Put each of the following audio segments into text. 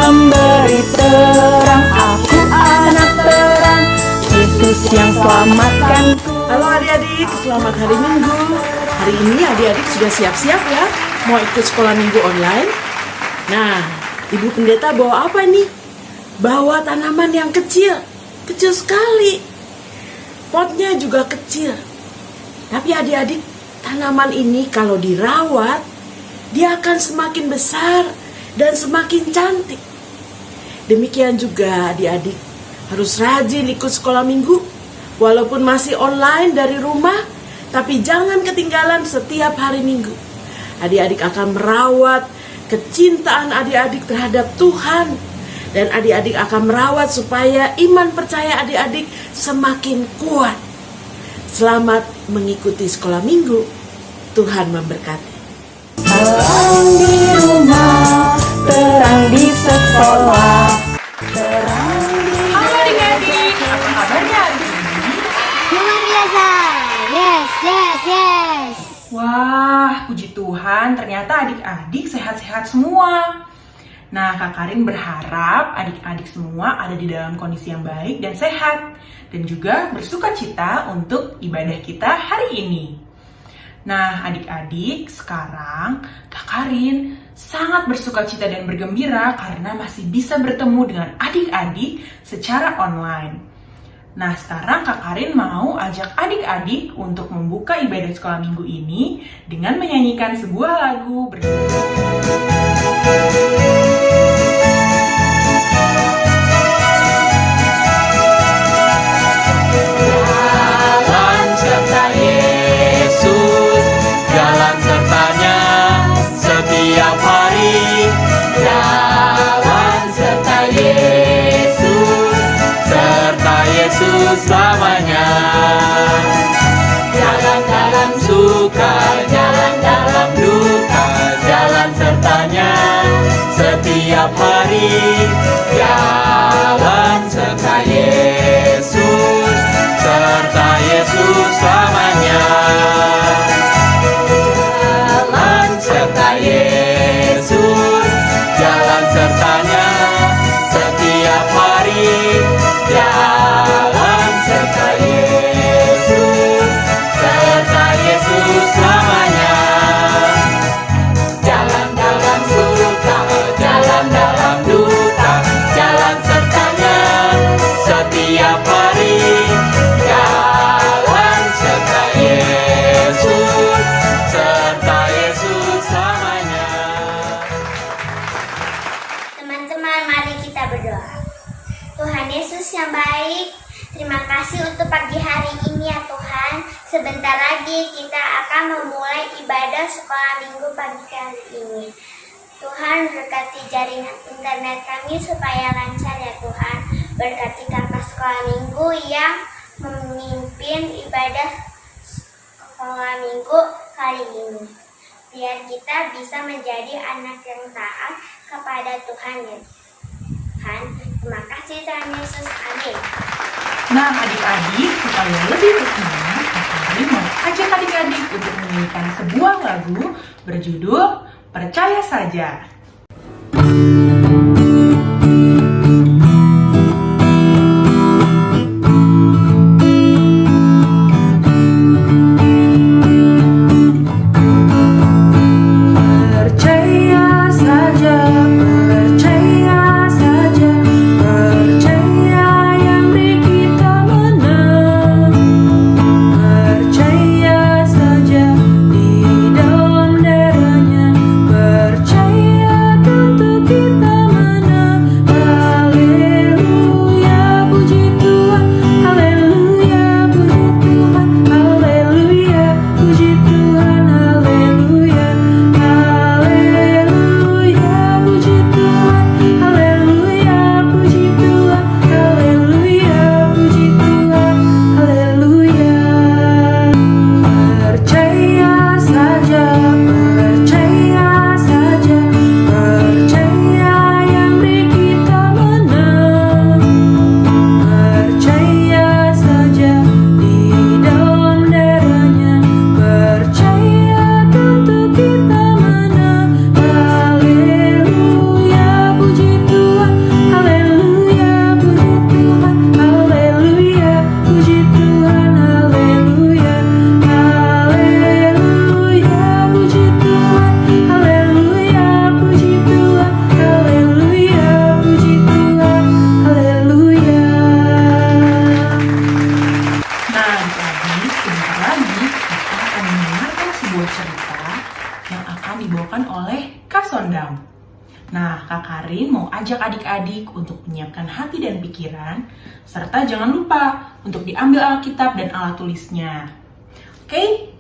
memberi terang. Aku anak terang, Yesus yang selamatkanku. Halo adik-adik, selamat hari Minggu. Hari ini adik-adik sudah siap-siap ya mau ikut sekolah minggu online. Nah, Ibu Pendeta bawa apa nih? Bawa tanaman yang kecil, kecil sekali. Potnya juga kecil. Tapi adik-adik, tanaman ini kalau dirawat, dia akan semakin besar dan semakin cantik. Demikian juga adik-adik harus rajin ikut sekolah minggu. Walaupun masih online dari rumah, tapi jangan ketinggalan setiap hari Minggu. Adik-adik akan merawat kecintaan adik-adik terhadap Tuhan. Dan adik-adik akan merawat supaya iman percaya adik-adik semakin kuat. Selamat mengikuti sekolah Minggu. Tuhan memberkati. Terang di rumah, terang di sekolah, terang di... Halo adik-adik, apa kabarnya adik? Luar biasa. Yes. Wah, puji Tuhan, ternyata adik-adik sehat-sehat semua. Nah, Kak Karin berharap adik-adik semua ada di dalam kondisi yang baik dan sehat, dan juga bersukacita untuk ibadah kita hari ini. Nah, adik-adik, sekarang Kak Karin sangat bersukacita dan bergembira karena masih bisa bertemu dengan adik-adik secara online. Nah, sekarang Kak Karin mau ajak adik-adik untuk membuka ibadah sekolah minggu ini dengan menyanyikan sebuah lagu berjudul Jalan serta Yesus, jalan sertanya setiap hari. Jalan serta Yesus, serta Yesus selamanya. Jalan dalam suka, jalan dalam duka, jalan sertanya setiap hari. Jalan serta Yesus, serta Yesus selamanya. Jalan serta Yesus, jalan sertanya setiap hari. Jalan serta Yesus, serta Yesus selamanya. Jalan dalam suka, jalan dalam duka, jalan sertanya setiap hari. Jalan serta Yesus, serta Yesus selamanya. Teman-teman, mari kita berdoa. Tuhan Yesus yang baik, terima kasih untuk pagi hari ini ya Tuhan. Sebentar lagi kita akan memulai ibadah sekolah minggu pagi hari ini. Tuhan berkati jaringan internet kami supaya lancar ya Tuhan. Berkati kakak sekolah minggu yang memimpin ibadah sekolah minggu kali ini. Biar kita bisa menjadi anak yang taat kepada Tuhan ya Tuhan. Terima kasih Tuhan Yesus. Amin. Nah, adik-adik, supaya lebih bersemangat, Kak Karin mau ajak adik-adik untuk menyanyikan sebuah lagu berjudul Percaya Saja. Percaya saja, percaya saja, percaya yang beri kita menang. Percaya saja di dalam darahnya, percaya adik-adik untuk menyiapkan hati dan pikiran, serta jangan lupa untuk diambil Alkitab dan alat tulisnya. Oke?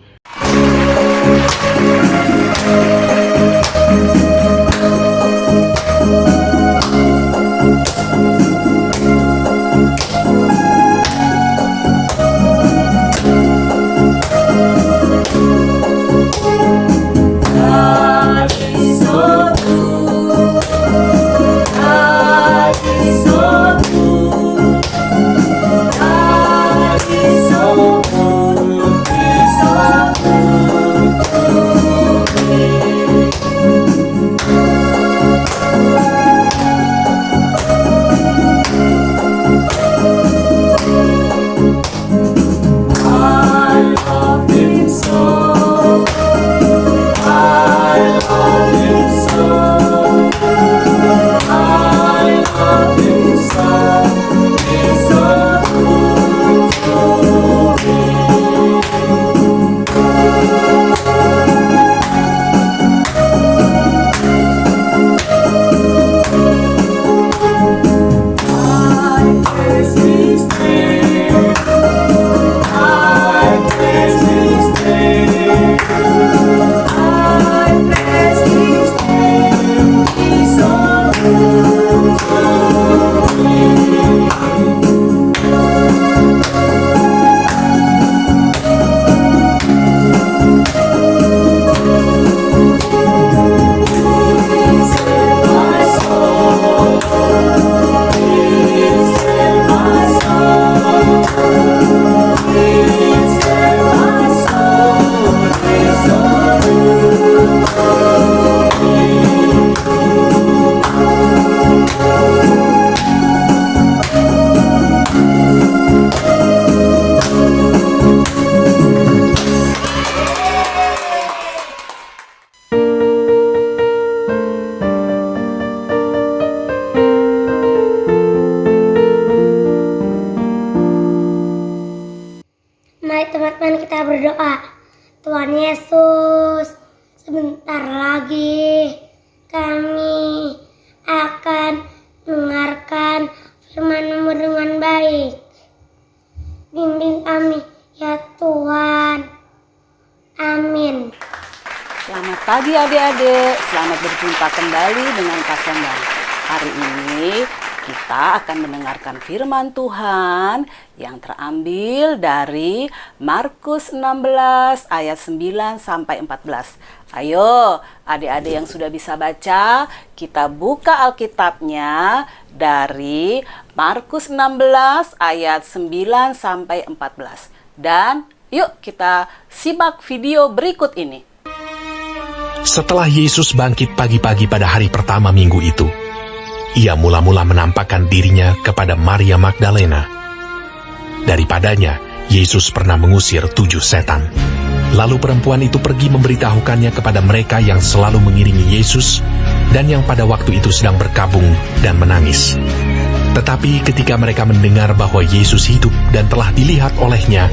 Mari teman-teman kita berdoa. Tuhan Yesus, sebentar lagi kami akan mendengarkan firman-Mu dengan baik. Bimbing kami ya Tuhan. Amin. Selamat pagi adik-adik, selamat berjumpa kembali dengan Kak Sembang. Hari ini kita akan mendengarkan firman Tuhan yang terambil dari Markus 16 ayat 9 sampai 14. Ayo adik-adik yang sudah bisa baca, kita buka Alkitabnya dari Markus 16 ayat 9 sampai 14. Dan yuk kita simak video berikut ini. Setelah Yesus bangkit pagi-pagi pada hari pertama minggu itu, ia mula-mula menampakkan dirinya kepada Maria Magdalena. Daripadanya, Yesus pernah mengusir 7 setan. Lalu perempuan itu pergi memberitahukannya kepada mereka yang selalu mengiringi Yesus dan yang pada waktu itu sedang berkabung dan menangis. Tetapi ketika mereka mendengar bahwa Yesus hidup dan telah dilihat olehnya,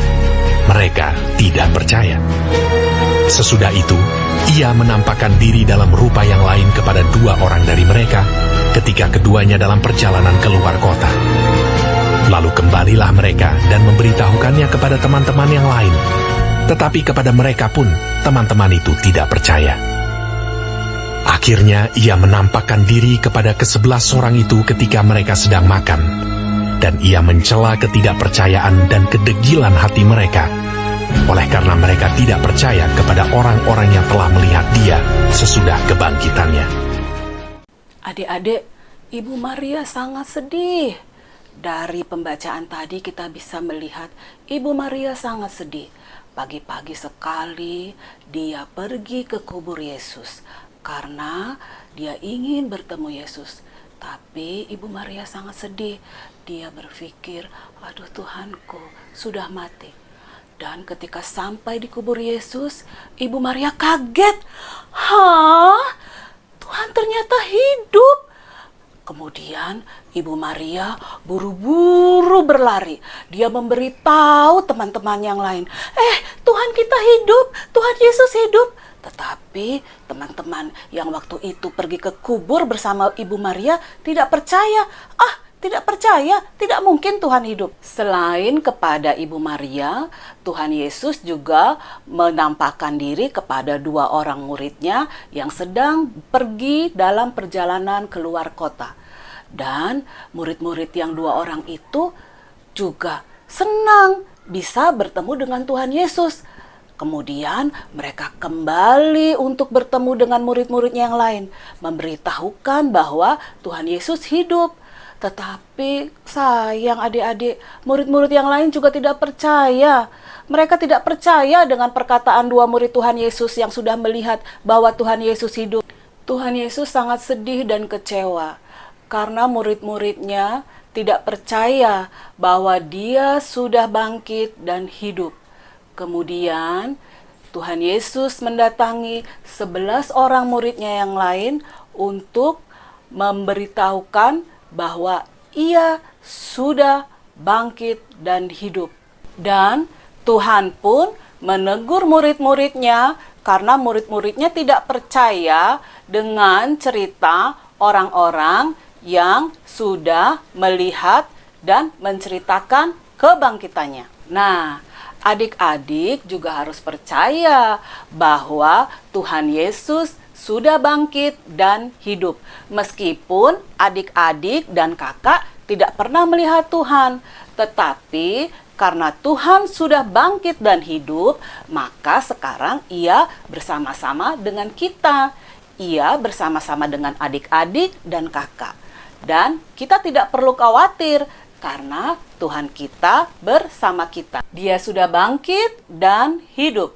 mereka tidak percaya. Sesudah itu, ia menampakkan diri dalam rupa yang lain kepada 2 orang dari mereka, ketika keduanya dalam perjalanan keluar kota. Lalu kembalilah mereka dan memberitahukannya kepada teman-teman yang lain. Tetapi kepada mereka pun, teman-teman itu tidak percaya. Akhirnya ia menampakkan diri kepada ke-11 orang itu ketika mereka sedang makan. Dan ia mencela ketidakpercayaan dan kedegilan hati mereka, oleh karena mereka tidak percaya kepada orang-orang yang telah melihat dia sesudah kebangkitannya. Adik-adik, Ibu Maria sangat sedih. Dari pembacaan tadi kita bisa melihat Ibu Maria sangat sedih. Pagi-pagi sekali dia pergi ke kubur Yesus karena dia ingin bertemu Yesus. Tapi Ibu Maria sangat sedih. Dia berpikir, aduh Tuhanku sudah mati. Dan ketika sampai di kubur Yesus, Ibu Maria kaget. Hah? Tuhan ternyata hidup. Kemudian Ibu Maria buru-buru berlari. Dia memberitahu teman-teman yang lain, Tuhan kita hidup, Tuhan Yesus hidup. Tetapi teman-teman yang waktu itu pergi ke kubur bersama Ibu Maria tidak percaya. Tidak percaya, tidak mungkin Tuhan hidup. Selain kepada Ibu Maria, Tuhan Yesus juga menampakkan diri kepada 2 orang muridnya yang sedang pergi dalam perjalanan keluar kota. Dan murid-murid yang 2 orang itu juga senang bisa bertemu dengan Tuhan Yesus. Kemudian mereka kembali untuk bertemu dengan murid-muridnya yang lain, memberitahukan bahwa Tuhan Yesus hidup. Tetapi sayang adik-adik, murid-murid yang lain juga tidak percaya. Mereka tidak percaya dengan perkataan 2 murid Tuhan Yesus yang sudah melihat bahwa Tuhan Yesus hidup. Tuhan Yesus sangat sedih dan kecewa karena murid-muridnya tidak percaya bahwa Dia sudah bangkit dan hidup. Kemudian Tuhan Yesus mendatangi 11 orang muridnya yang lain untuk memberitahukan bahwa Ia sudah bangkit dan hidup. Dan Tuhan pun menegur murid-muridnya karena murid-muridnya tidak percaya dengan cerita orang-orang yang sudah melihat dan menceritakan kebangkitannya. Nah, adik-adik juga harus percaya bahwa Tuhan Yesus sudah bangkit dan hidup. Meskipun adik-adik dan kakak tidak pernah melihat Tuhan, tetapi karena Tuhan sudah bangkit dan hidup, maka sekarang Ia bersama-sama dengan kita. Ia bersama-sama dengan adik-adik dan kakak. Dan kita tidak perlu khawatir karena Tuhan kita bersama kita. Dia sudah bangkit dan hidup.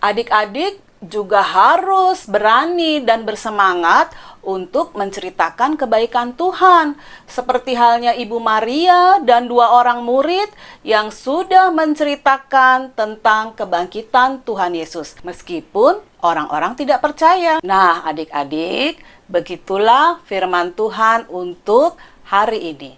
Adik-adik juga harus berani dan bersemangat untuk menceritakan kebaikan Tuhan. Seperti halnya Ibu Maria dan 2 orang murid yang sudah menceritakan tentang kebangkitan Tuhan Yesus. Meskipun orang-orang tidak percaya. Nah, adik-adik, begitulah firman Tuhan untuk hari ini.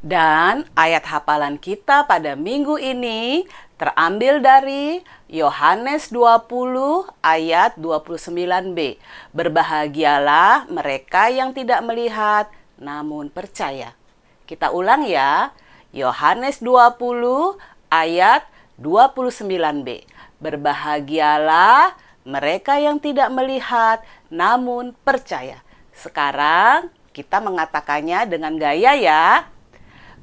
Dan ayat hafalan kita pada minggu ini terambil dari Yohanes 20 ayat 29b. Berbahagialah mereka yang tidak melihat namun percaya. Kita ulang ya. Yohanes 20 ayat 29b. Berbahagialah mereka yang tidak melihat namun percaya. Sekarang kita mengatakannya dengan gaya ya.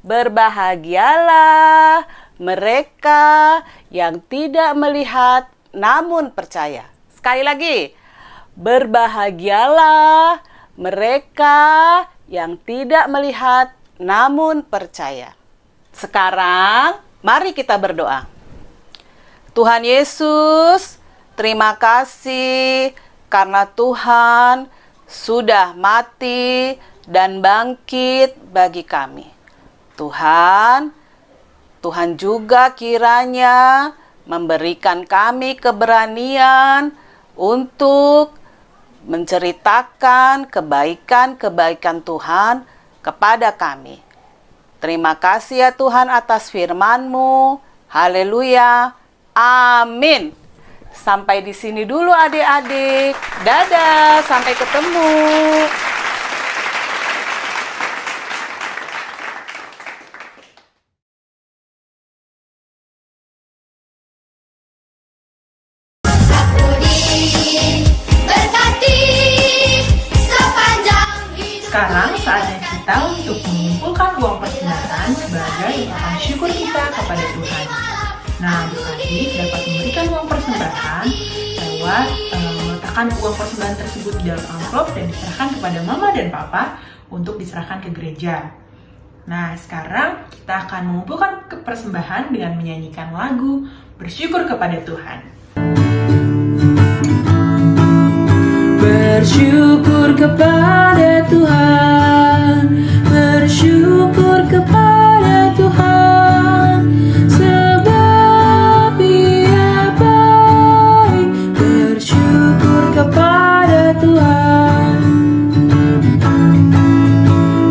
Berbahagialah mereka yang tidak melihat namun percaya. Sekali lagi. Berbahagialah mereka yang tidak melihat namun percaya. Sekarang mari kita berdoa. Tuhan Yesus, terima kasih karena Tuhan sudah mati dan bangkit bagi kami. Tuhan juga kiranya memberikan kami keberanian untuk menceritakan kebaikan-kebaikan Tuhan kepada kami. Terima kasih ya Tuhan atas firman-Mu. Haleluya. Amin. Sampai di sini dulu adik-adik. Dadah, sampai ketemu. Sekarang saatnya kita untuk mengumpulkan uang persembahan sebagai ungkapan syukur kita kepada Tuhan. Nah, adik-adik dapat memberikan uang persembahan lewat meletakkan uang persembahan tersebut di dalam amplop dan diserahkan kepada mama dan papa untuk diserahkan ke gereja. Nah, sekarang kita akan mengumpulkan persembahan dengan menyanyikan lagu Bersyukur kepada Tuhan. Bersyukur kepada Tuhan, bersyukur kepada Tuhan, sebab Ia baik. Bersyukur kepada Tuhan,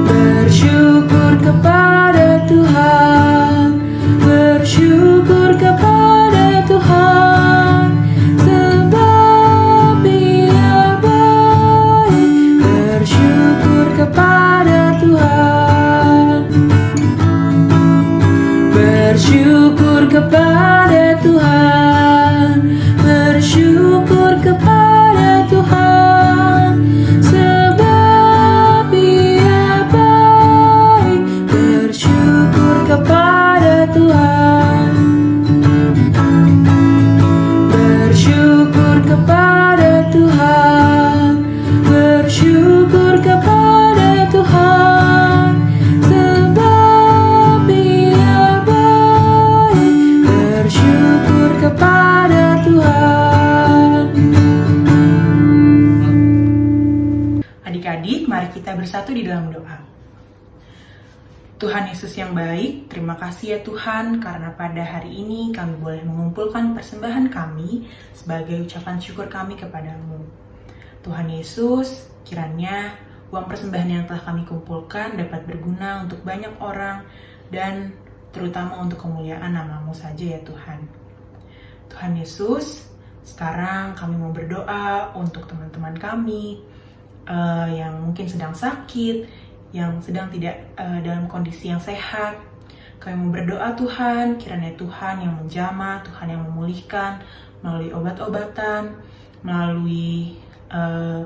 bersyukur kepada Tuhan, bersyukur kepada Tuhan, sebab bersyukur kepada Tuhan, bersyukur kepada Tuhan, sebab Ia baik. Bersyukur kepada Tuhan, bersyukur kepada Tuhan, bersyukur kepada Tuhan, sebab Ia baik. Bersyukur kepada Tuhan. Adik-adik, mari kita bersatu di dalam doa. Tuhan Yesus yang baik, terima kasih ya Tuhan karena pada hari ini kami boleh mengumpulkan persembahan kami sebagai ucapan syukur kami kepadamu. Tuhan Yesus, kiranya uang persembahan yang telah kami kumpulkan dapat berguna untuk banyak orang dan terutama untuk kemuliaan nama-Mu saja ya Tuhan. Tuhan Yesus, sekarang kami mau berdoa untuk teman-teman kami yang mungkin sedang sakit, yang sedang tidak dalam kondisi yang sehat. Kami mau berdoa Tuhan, kiranya Tuhan yang menjamah, Tuhan yang memulihkan melalui obat-obatan, melalui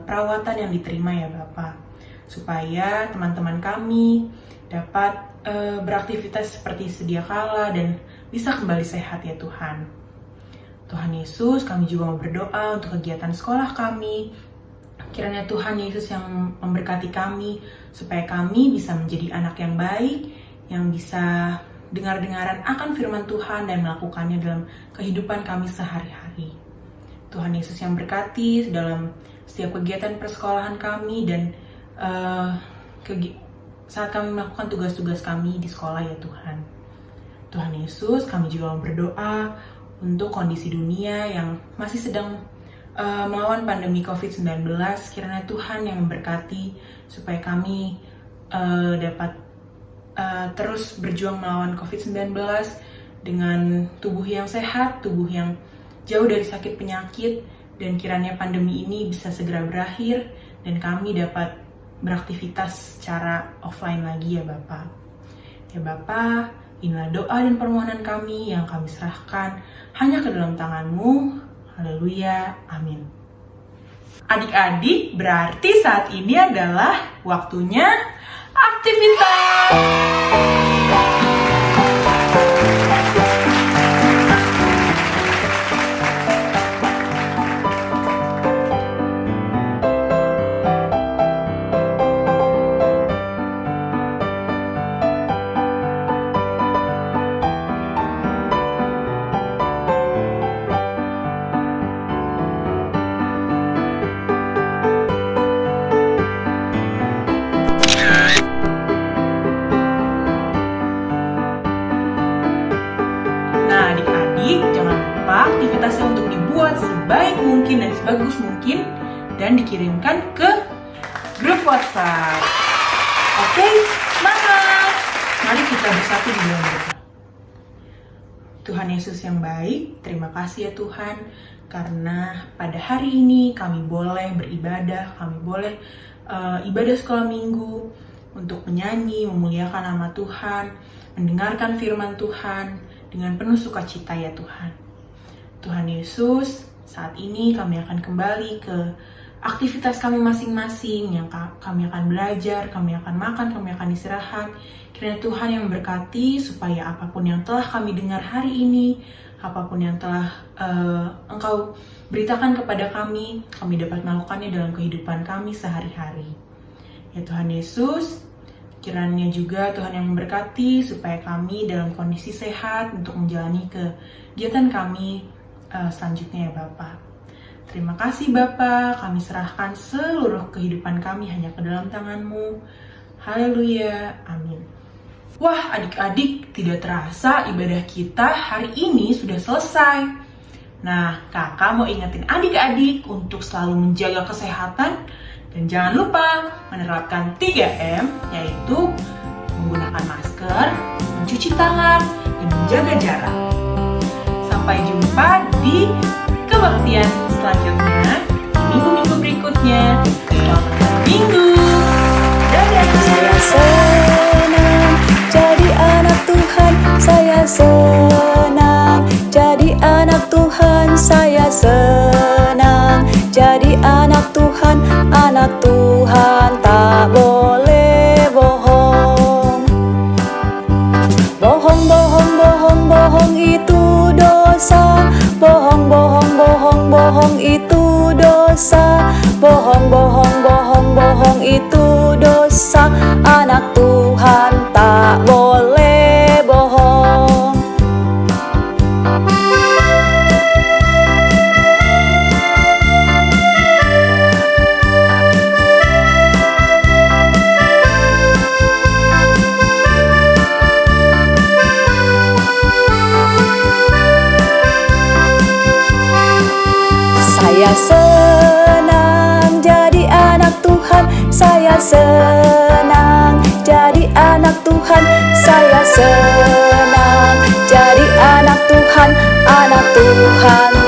perawatan yang diterima ya Bapa, supaya teman-teman kami dapat beraktivitas seperti sedia kala dan bisa kembali sehat ya Tuhan. Tuhan Yesus, kami juga mau berdoa untuk kegiatan sekolah kami. Kiranya Tuhan Yesus yang memberkati kami, supaya kami bisa menjadi anak yang baik, yang bisa dengar-dengaran akan firman Tuhan dan melakukannya dalam kehidupan kami sehari-hari. Tuhan Yesus yang berkati dalam setiap kegiatan persekolahan kami dan saat kami melakukan tugas-tugas kami di sekolah ya Tuhan. Tuhan Yesus, kami juga mau berdoa untuk kondisi dunia yang masih sedang melawan pandemi COVID-19, kiranya Tuhan yang memberkati supaya kami dapat terus berjuang melawan COVID-19 dengan tubuh yang sehat, tubuh yang jauh dari sakit penyakit, dan kiranya pandemi ini bisa segera berakhir dan kami dapat beraktivitas secara offline lagi ya Bapa. Ya Bapa, inilah doa dan permohonan kami yang kami serahkan hanya ke dalam tangan-Mu. Haleluya, amin. Adik-adik, berarti saat ini adalah waktunya aktivitas. Nah, adik-adik, jangan lupa aktivitasnya untuk dibuat sebaik mungkin dan sebagus mungkin dan dikirimkan ke grup WhatsApp. Oke, semangat! Mari kita bersatu di dalam doa. Tuhan Yesus yang baik, terima kasih ya Tuhan, karena pada hari ini kami boleh beribadah, kami boleh ibadah sekolah minggu untuk menyanyi, memuliakan nama Tuhan, mendengarkan firman Tuhan dengan penuh sukacita ya Tuhan. Tuhan Yesus, saat ini kami akan kembali ke aktivitas kami masing-masing, yang kami akan belajar, kami akan makan, kami akan istirahat. Kiranya Tuhan yang memberkati supaya apapun yang telah kami dengar hari ini, apapun yang telah Engkau beritakan kepada kami dapat melakukannya dalam kehidupan kami sehari-hari. Ya Tuhan Yesus, kiranya juga Tuhan yang memberkati supaya kami dalam kondisi sehat untuk menjalani kegiatan kami selanjutnya ya Bapa. Terima kasih Bapa, kami serahkan seluruh kehidupan kami hanya ke dalam tangan-Mu. Haleluya, amin. Wah adik-adik, tidak terasa ibadah kita hari ini sudah selesai. Nah, kakak mau ingetin adik-adik untuk selalu menjaga kesehatan dan jangan lupa menerapkan 3M, yaitu menggunakan masker, mencuci tangan, dan menjaga jarak. Sampai jumpa di kebaktian selanjutnya, di minggu-minggu berikutnya. Selamat minggu. Dadah. Saya senang jadi anak Tuhan, saya senang. Tuhan. Saya senang jadi anak Tuhan. Saya senang jadi anak Tuhan, anak Tuhan.